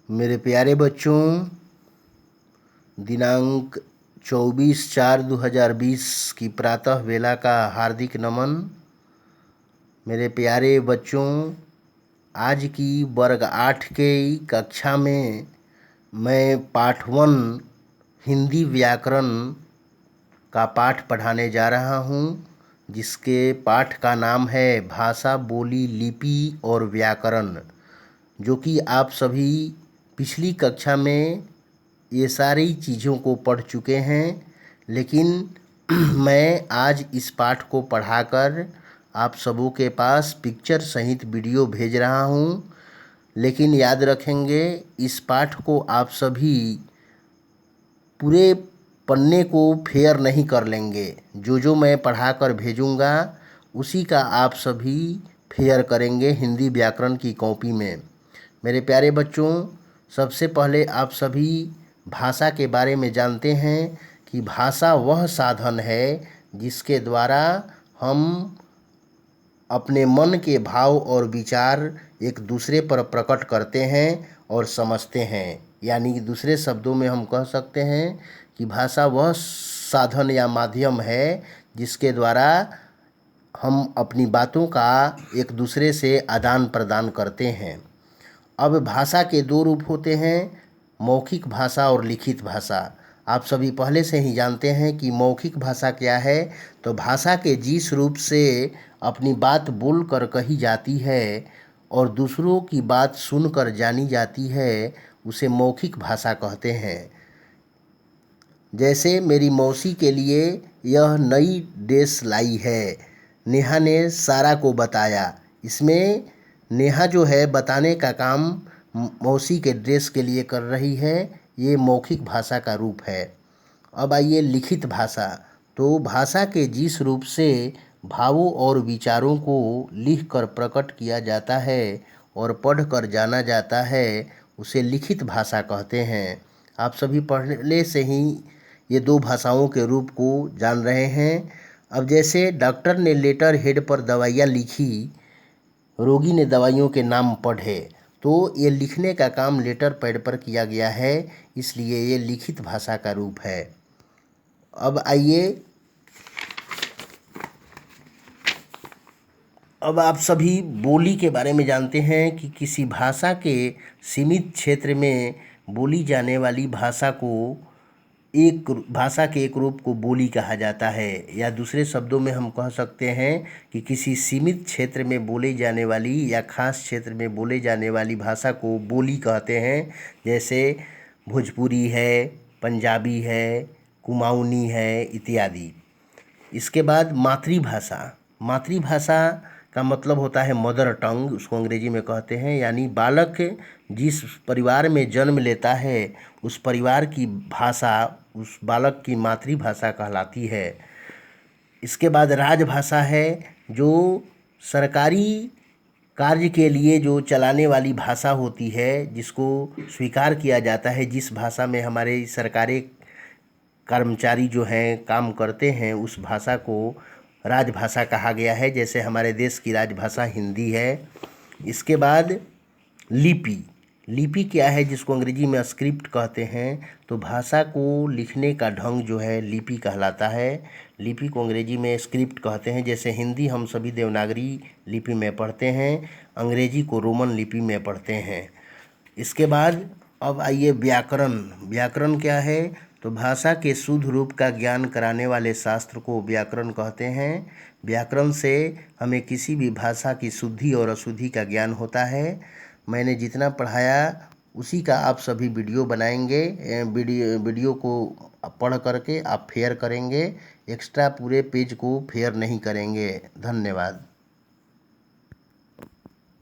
मेरे प्यारे बच्चों, दिनांक 24/4/2020 की प्रातः वेला का हार्दिक नमन। मेरे प्यारे बच्चों, आज की वर्ग 8 के कक्षा में मैं पाठ 1 हिंदी व्याकरण का पाठ पढ़ाने जा रहा हूँ, जिसके पाठ का नाम है भाषा, बोली, लिपि और व्याकरण, जो कि आप सभी पिछली कक्षा में ये सारी चीज़ों को पढ़ चुके हैं। लेकिन मैं आज इस पाठ को पढ़ाकर आप सबों के पास पिक्चर सहित वीडियो भेज रहा हूँ। लेकिन याद रखेंगे, इस पाठ को आप सभी पूरे पन्ने को फेयर नहीं कर लेंगे। जो मैं पढ़ाकर भेजूँगा उसी का आप सभी फेयर करेंगे हिंदी व्याकरण की कॉपी में। मेरे प्यारे बच्चों, सबसे पहले आप सभी भाषा के बारे में जानते हैं कि भाषा वह साधन है जिसके द्वारा हम अपने मन के भाव और विचार एक दूसरे पर प्रकट करते हैं और समझते हैं। यानी दूसरे शब्दों में हम कह सकते हैं कि भाषा वह साधन या माध्यम है जिसके द्वारा हम अपनी बातों का एक दूसरे से आदान प्रदान करते हैं। अब भाषा के दो रूप होते हैं, मौखिक भाषा और लिखित भाषा। आप सभी पहले से ही जानते हैं कि मौखिक भाषा क्या है। तो भाषा के जिस रूप से अपनी बात बोलकर कही जाती है और दूसरों की बात सुनकर जानी जाती है, उसे मौखिक भाषा कहते हैं। जैसे मेरी मौसी के लिए यह नई ड्रेस लाई है, नेहा ने सारा को बताया। इसमें नेहा जो है बताने का काम मौसी के ड्रेस के लिए कर रही है। ये मौखिक भाषा का रूप है। अब आइए लिखित भाषा। तो भाषा के जिस रूप से भावों और विचारों को लिखकर प्रकट किया जाता है और पढ़कर जाना जाता है, उसे लिखित भाषा कहते हैं। आप सभी पहले से ही ये दो भाषाओं के रूप को जान रहे हैं। अब जैसे डॉक्टर ने लेटर हेड पर दवाइयाँ लिखी, रोगी ने दवाइयों के नाम पढ़े, तो ये लिखने का काम लेटर पैड पर किया गया है, इसलिए ये लिखित भाषा का रूप है। अब आइए, अब आप सभी बोली के बारे में जानते हैं कि किसी भाषा के सीमित क्षेत्र में बोली जाने वाली भाषा को भाषा के एक रूप को बोली कहा जाता है। या दूसरे शब्दों में हम कह सकते हैं कि किसी सीमित क्षेत्र में बोली जाने वाली या खास क्षेत्र में बोले जाने वाली भाषा को बोली कहते हैं। जैसे भोजपुरी है, पंजाबी है, कुमाऊनी है इत्यादि। इसके बाद मातृभाषा। मातृभाषा का मतलब होता है मदर टंग, उसको अंग्रेजी में कहते हैं। यानी बालक जिस परिवार में जन्म लेता है उस परिवार की भाषा उस बालक की मातृभाषा कहलाती है। इसके बाद राजभाषा है, जो सरकारी कार्य के लिए जो चलाने वाली भाषा होती है, जिसको स्वीकार किया जाता है, जिस भाषा में हमारे सरकारी कर्मचारी जो हैं काम करते हैं, उस भाषा को राजभाषा कहा गया है। जैसे हमारे देश की राजभाषा हिंदी है। इसके बाद लिपि। लिपि क्या है, जिसको अंग्रेजी में स्क्रिप्ट कहते हैं। तो भाषा को लिखने का ढंग जो है लिपि कहलाता है। लिपि को अंग्रेजी में स्क्रिप्ट कहते हैं। जैसे हिंदी हम सभी देवनागरी लिपि में पढ़ते हैं, अंग्रेजी को रोमन लिपि में पढ़ते हैं। इसके बाद अब आइए व्याकरण। व्याकरण क्या है, तो भाषा के शुद्ध रूप का ज्ञान कराने वाले शास्त्र को व्याकरण कहते हैं। व्याकरण से हमें किसी भी भाषा की शुद्धि और अशुद्धि का ज्ञान होता है। मैंने जितना पढ़ाया उसी का आप सभी वीडियो बनाएंगे। वीडियो को पढ़ करके आप फेयर करेंगे, एक्स्ट्रा पूरे पेज को फेयर नहीं करेंगे। धन्यवाद।